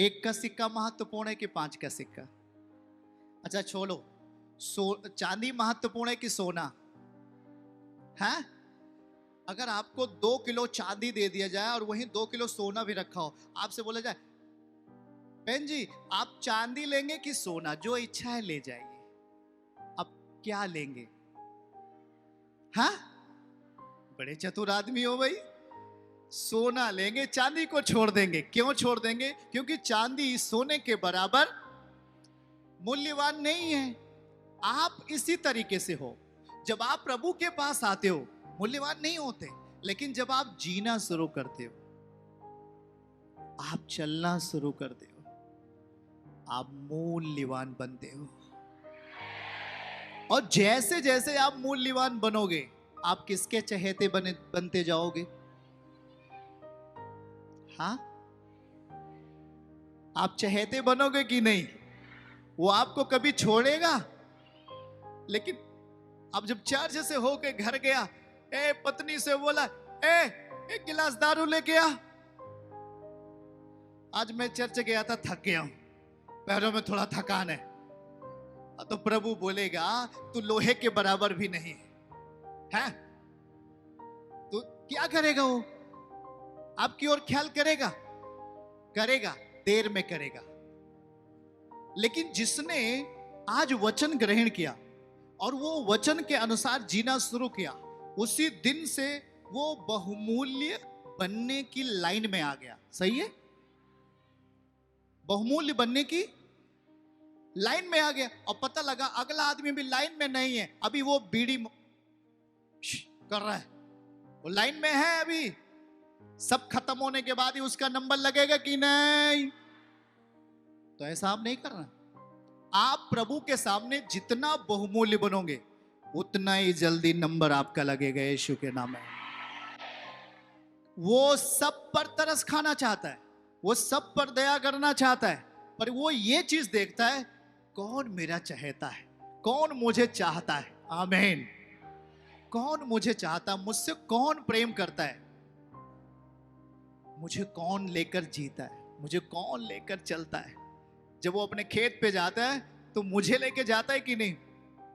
एक का सिक्का महत्वपूर्ण है कि 5 का सिक्का? अच्छा छोड़ो, चांदी महत्वपूर्ण है कि सोना है? अगर आपको 2 किलो चांदी दे दिया जाए और वहीं 2 किलो सोना भी रखा हो, आपसे बोला जाए बहन जी आप चांदी लेंगे कि सोना, जो इच्छा है ले जाइए, अब क्या लेंगे? हाँ, बड़े चतुर आदमी हो भाई। सोना लेंगे, चांदी को छोड़ देंगे। क्यों छोड़ देंगे? क्योंकि चांदी सोने के बराबर मूल्यवान नहीं है। आप इसी तरीके से हो, जब आप प्रभु के पास आते हो मूल्यवान नहीं होते, लेकिन जब आप जीना शुरू करते हो, आप चलना शुरू करते हो, आप मूल्यवान बनते हो। और जैसे जैसे आप मूल्यवान बनोगे, आप किसके चहेते बनते जाओगे? हाँ, आप चहेते बनोगे कि नहीं? वो आपको कभी छोड़ेगा? लेकिन अब जब चर्च से होके घर गया, पत्नी से बोला एक गिलास दारू लेके आ। आज मैं चर्च गया था, थक गया हूं, पैरों में थोड़ा थकान है। तो प्रभु बोलेगा तू लोहे के बराबर भी नहीं है, तो क्या करेगा? वो आपकी ओर ख्याल करेगा? करेगा, देर में करेगा। लेकिन जिसने आज वचन ग्रहण किया और वो वचन के अनुसार जीना शुरू किया, उसी दिन से वो बहुमूल्य बनने की लाइन में आ गया। सही है, बहुमूल्य बनने की लाइन में आ गया। और पता लगा अगला आदमी भी लाइन में नहीं है, अभी वो बीड़ी कर रहा है, वो लाइन में है। अभी सब खत्म होने के बाद ही उसका नंबर लगेगा कि नहीं? तो ऐसा आप नहीं करना। आप प्रभु के सामने जितना बहुमूल्य बनोगे, उतना ही जल्दी नंबर आपका लगेगा यीशु के नाम में। वो सब पर तरस खाना चाहता है, वो सब पर दया करना चाहता है, पर वो ये चीज देखता है कौन मेरा चहेता है, कौन मुझे चाहता है। आमीन। कौन मुझे चाहता, मुझसे कौन प्रेम करता है, मुझे कौन लेकर जीता है, मुझे कौन लेकर चलता है। जब वो अपने खेत पे जाता है तो मुझे लेके जाता है कि नहीं?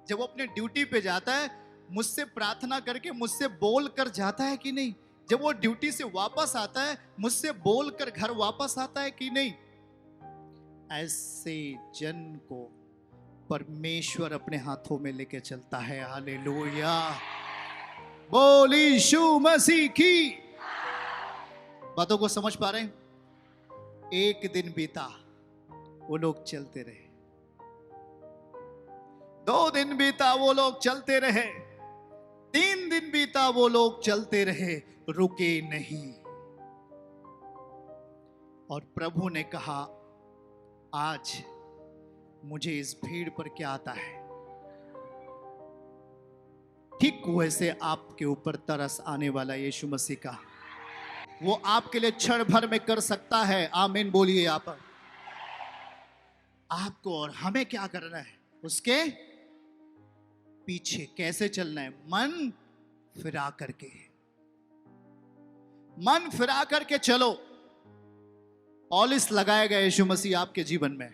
जब वो अपने ड्यूटी पे जाता है, मुझसे प्रार्थना करके मुझसे बोल कर जाता है कि नहीं? जब वो ड्यूटी से वापस आता है, मुझसे बोल कर घर वापस आता है कि नहीं? ऐसे जन को परमेश्वर अपने हाथों में लेके चलता है। हालेलुया, बोल यीशु मसीह की। बातों को समझ पा रहे हैं? एक दिन बीता, वो लोग चलते रहे। 2 दिन बीता, वो लोग चलते रहे। 3 दिन बीता, वो लोग चलते रहे, रुके नहीं। और प्रभु ने कहा आज मुझे इस भीड़ पर क्या आता है। ठीक वैसे आपके ऊपर तरस आने वाला यीशु मसीह का, वो आपके लिए क्षण भर में कर सकता है। आमीन बोलिए। आपको और हमें क्या करना है? उसके पीछे कैसे चलना है? मन फिरा करके, मन फिरा करके चलो। पॉलिश लगाएगा यीशु मसीह आपके जीवन में,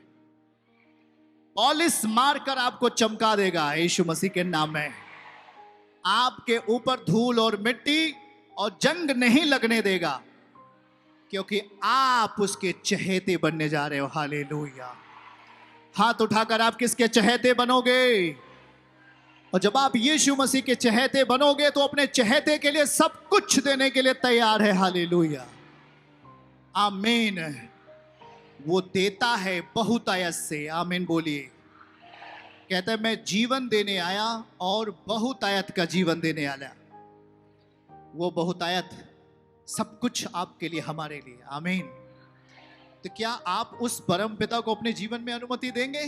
पॉलिश मारकर आपको चमका देगा यीशु मसीह के नाम में। आपके ऊपर धूल और मिट्टी और जंग नहीं लगने देगा, क्योंकि आप उसके चहेते बनने जा रहे हो। हालेलुया। हाथ उठाकर आप किसके चहेते बनोगे? और जब आप यीशु मसीह के चहेते बनोगे तो अपने चहेते के लिए सब कुछ देने के लिए तैयार है। हालेलुया, आमीन। वो देता है बहुतायत से। आमीन बोलिए। कहता है मैं जीवन देने आया और बहुतायत का जीवन देने आया। वो बहुतायत सब कुछ आपके लिए, हमारे लिए। आमीन। तो क्या आप उस परम पिता को अपने जीवन में अनुमति देंगे?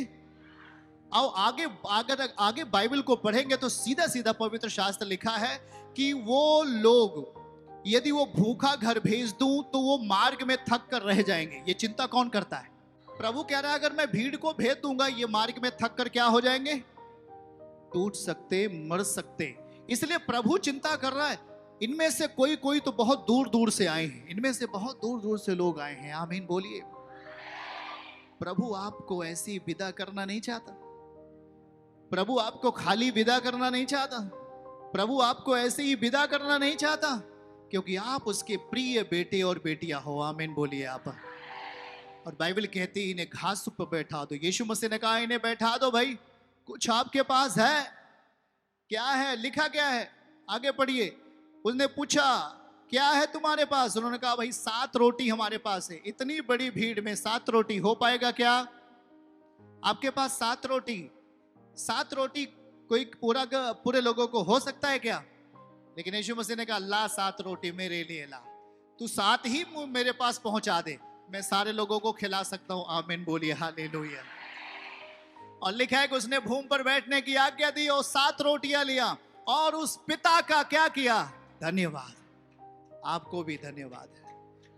आओ आगे, अगर आगे बाइबल को पढ़ेंगे तो सीधा सीधा पवित्र शास्त्र लिखा है कि वो लोग, यदि वो भूखा घर भेज दूं तो वो मार्ग में थक कर रह जाएंगे। ये चिंता कौन करता है? प्रभु कह रहा है अगर मैं भीड़ को भेज दूंगा, ये मार्ग में थक कर क्या हो जाएंगे? टूट सकते, मर सकते। इसलिए प्रभु चिंता कर रहा है इनमें से कोई कोई तो बहुत दूर दूर से आए हैं, इनमें से बहुत दूर दूर से लोग आए हैं। आमीन बोलिए। प्रभु आपको ऐसी विदा करना नहीं चाहता। प्रभु आपको खाली विदा करना नहीं चाहता। प्रभु आपको ऐसे ही विदा करना नहीं चाहता, क्योंकि आप उसके प्रिय बेटे और बेटियां हो। आमीन बोलिए आप। और बाइबल कहती है इन्हें घास पर बैठा दो। यीशु मसीह ने कहा इन्हें बैठा दो भाई, कुछ आपके पास है? क्या है? लिखा क्या है? आगे पढ़िए। उसने पूछा क्या है तुम्हारे पास? उन्होंने कहा भाई 7 रोटी हमारे पास है। इतनी बड़ी भीड़ में 7 रोटी हो पाएगा क्या आपके पास? 7 रोटी, 7 रोटी कोई पूरे लोगों को हो सकता है क्या? लेकिन यीशु मसीह ने कहा ला 7 रोटी मेरे लिए ला, तू 7 ही मेरे पास पहुंचा दे, मैं सारे लोगों को खिला सकता हूं। आमीन बोलिए हालेलुया। और लिखा है कि उसने भूमि पर बैठने की आज्ञा दी और 7 रोटियां लिया और उस पिता का क्या किया? धन्यवाद। आपको भी धन्यवाद है।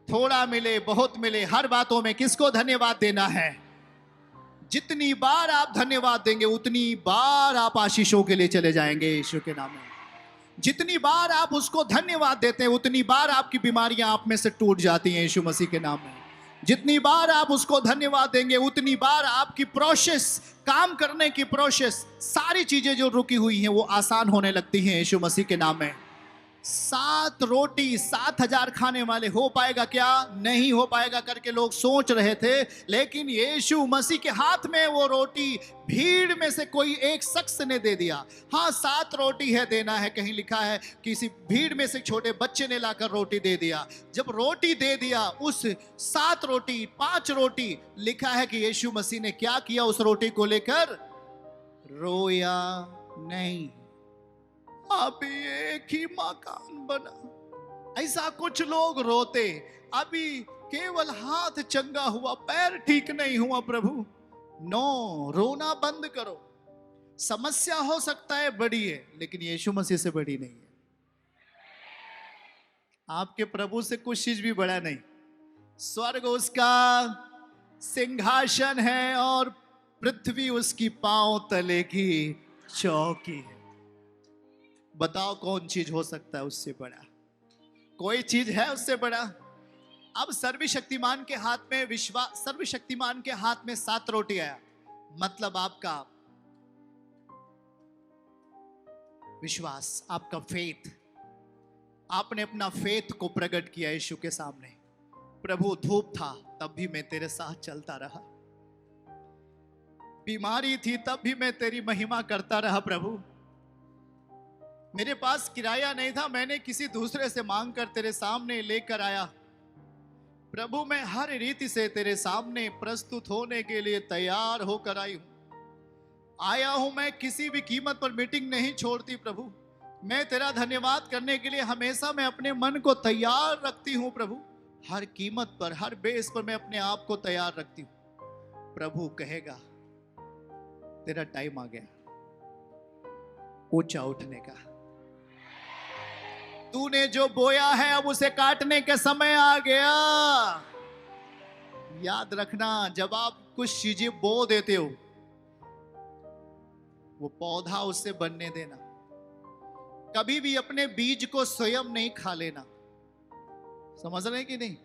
थोड़ा मिले बहुत मिले, हर बातों में किसको धन्यवाद देना है? जितनी बार आप धन्यवाद देंगे उतनी बार आप आशीषों के लिए चले जाएंगे यीशु के नाम में। जितनी बार आप उसको धन्यवाद देते हैं उतनी बार आपकी बीमारियां आप में से टूट जाती हैं यीशु मसीह के नाम में। जितनी बार आप उसको धन्यवाद देंगे उतनी बार आपकी प्रोसेस, काम करने की प्रोसेस, सारी चीजें जो रुकी हुई हैं वो आसान होने लगती हैं यीशु मसीह के नाम में। 7 रोटी 7,000 खाने वाले, हो पाएगा क्या? नहीं हो पाएगा करके लोग सोच रहे थे, लेकिन यीशु मसीह के हाथ में वो रोटी भीड़ में से कोई एक शख्स ने दे दिया। हाँ 7 रोटी है, देना है, कहीं लिखा है किसी भीड़ में से छोटे बच्चे ने लाकर रोटी दे दिया। जब रोटी दे दिया, उस 7 रोटी 5 रोटी, लिखा है कि यीशु मसीह ने क्या किया? उस रोटी को लेकर रोया नहीं। अभी एक ही मकान बना। ऐसा कुछ लोग रोते, अभी केवल हाथ चंगा हुआ, पैर ठीक नहीं हुआ प्रभु। नो, रोना बंद करो। समस्या हो सकता है बड़ी है, लेकिन यीशु मसीह से बड़ी नहीं है। आपके प्रभु से कुछ चीज भी बड़ा नहीं। स्वर्ग उसका सिंहासन है और पृथ्वी उसकी पांव तले की चौकी है। बताओ कौन चीज हो सकता है उससे बड़ा? कोई चीज है उससे बड़ा? अब सर्वशक्तिमान के हाथ में विश्वास, सर्वशक्तिमान के हाथ में 7 रोटी आया, मतलब आपका विश्वास, आपका फेथ। आपने अपना फेथ को प्रकट किया यीशु के सामने। प्रभु धूप था तब भी मैं तेरे साथ चलता रहा, बीमारी थी तब भी मैं तेरी महिमा करता रहा प्रभु। मेरे पास किराया नहीं था, मैंने किसी दूसरे से मांगकर तेरे सामने लेकर आया। प्रभु मैं हर रीति से तेरे सामने प्रस्तुत होने के लिए तैयार होकर आया हूं। मैं किसी भी कीमत पर मीटिंग नहीं छोड़ती प्रभु। मैं तेरा धन्यवाद करने के लिए हमेशा मैं अपने मन को तैयार रखती हूं प्रभु। हर कीमत पर, हर बेस पर मैं अपने आप को तैयार रखती हूं। प्रभु कहेगा तेरा टाइम आ गया ऊंचा उठने का। तूने जो बोया है अब उसे काटने का समय आ गया। याद रखना, जब आप कुछ चीजें बो देते हो, वो पौधा उससे बनने देना। कभी भी अपने बीज को स्वयं नहीं खा लेना। समझ रहे कि नहीं?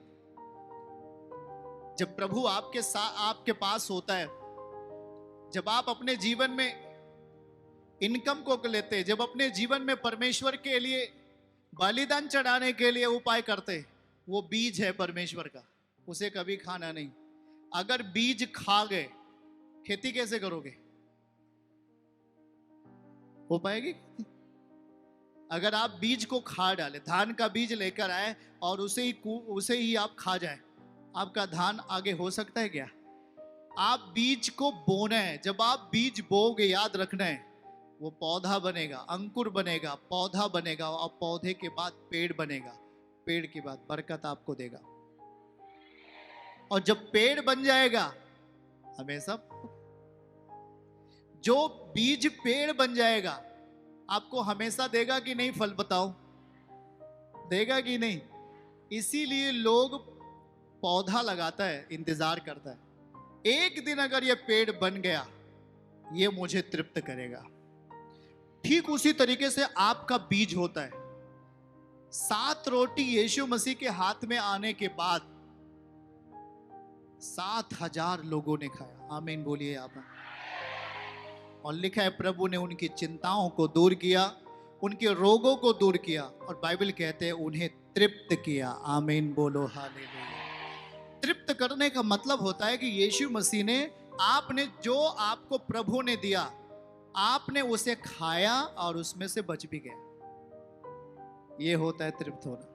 जब प्रभु आपके पास होता है, जब आप अपने जीवन में इनकम को लेते, जब अपने जीवन में परमेश्वर के लिए बलिदान चढ़ाने के लिए उपाय करते, वो बीज है परमेश्वर का, उसे कभी खाना नहीं। अगर बीज खा गए, खेती कैसे करोगे? हो पाएगी? अगर आप बीज को खा डाले, धान का बीज लेकर आए और उसे ही आप खा जाए, आपका धान आगे हो सकता है क्या? आप बीज को बोना है। जब आप बीज बोगे, याद रखना है, वो पौधा बनेगा, अंकुर बनेगा, पौधा बनेगा, और पौधे के बाद पेड़ बनेगा, पेड़ के बाद बरकत आपको देगा। और जब पेड़ बन जाएगा, हमेशा जो बीज पेड़ बन जाएगा आपको हमेशा देगा कि नहीं? फल बताओ, देगा कि नहीं? इसीलिए लोग पौधा लगाता है, इंतजार करता है, एक दिन अगर ये पेड़ बन गया, ये मुझे तृप्त करेगा। ठीक उसी तरीके से आपका बीज होता है। 7 रोटी यीशु मसीह के हाथ में आने के बाद 7,000 लोगों ने खाया। आमीन बोलिए आप। और लिखा है प्रभु ने उनकी चिंताओं को दूर किया, उनके रोगों को दूर किया, और बाइबल कहते हैं उन्हें तृप्त किया। आमीन बोलो हालेलुया। तृप्त करने का मतलब होता है कि यीशु मसीह ने, आपने जो आपको प्रभु ने दिया, आपने उसे खाया और उसमें से बच भी गया। ये होता है तृप्त होना।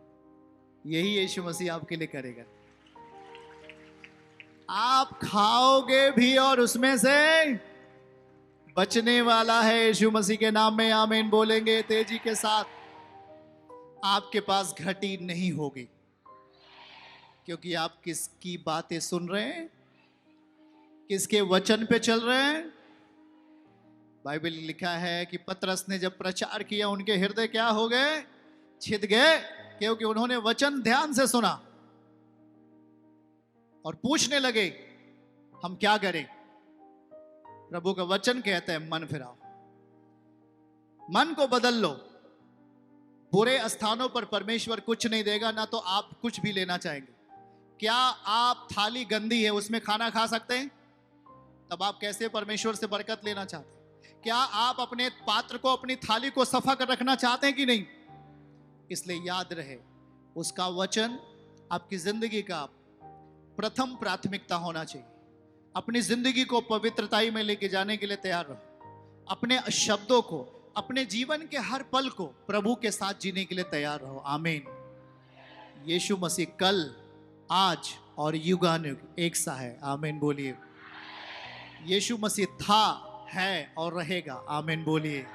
यही यीशु मसीह आपके लिए करेगा। आप खाओगे भी और उसमें से बचने वाला है यीशु मसीह के नाम में। आमीन बोलेंगे तेजी के साथ। आपके पास घटी नहीं होगी, क्योंकि आप किसकी बातें सुन रहे हैं, किसके वचन पे चल रहे हैं। बाइबल लिखा है कि पतरस ने जब प्रचार किया, उनके हृदय क्या हो गए, छिद गए, क्योंकि उन्होंने वचन ध्यान से सुना और पूछने लगे हम क्या करें। प्रभु का वचन कहता है मन फिराओ, मन को बदल लो। बुरे स्थानों पर परमेश्वर कुछ नहीं देगा, ना तो आप कुछ भी लेना चाहेंगे। क्या आप थाली गंदी है उसमें खाना खा सकते हैं? तब आप कैसे परमेश्वर से बरकत लेना चाहते हैं? क्या आप अपने पात्र को, अपनी थाली को सफा कर रखना चाहते हैं कि नहीं? इसलिए याद रहे, उसका वचन आपकी जिंदगी का प्रथम प्राथमिकता होना चाहिए। अपनी जिंदगी को पवित्रताई में लेके जाने के लिए तैयार रहो। अपने शब्दों को, अपने जीवन के हर पल को प्रभु के साथ जीने के लिए तैयार रहो। आमीन। यीशु मसीह कल, आज और युगानुयुग एक सा है। आमीन बोलिए। यीशु मसीह था, है और रहेगा। आमीन बोलिए।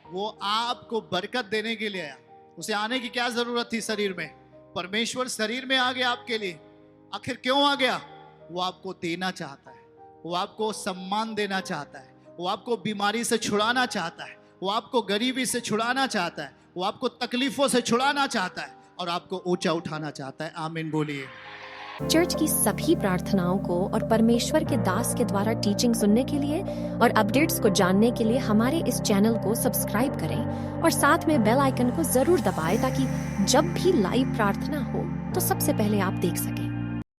वो आपको बरकत देने के लिए आया। उसे आने की क्या जरूरत थी शरीर में? परमेश्वर शरीर में आ गया आपके लिए। आखिर क्यों आ गया? वो आपको देना चाहता है, वो आपको सम्मान देना चाहता है, वो आपको बीमारी से छुड़ाना चाहता है, वो आपको गरीबी से छुड़ाना चाहता है, वो आपको तकलीफों से छुड़ाना चाहता है और आपको ऊंचा उठाना चाहता है। आमीन बोलिए। चर्च की सभी प्रार्थनाओं को और परमेश्वर के दास के द्वारा टीचिंग सुनने के लिए और अपडेट्स को जानने के लिए हमारे इस चैनल को सब्सक्राइब करें और साथ में बेल आइकन को जरूर दबाएं, ताकि जब भी लाइव प्रार्थना हो तो सबसे पहले आप देख सकें।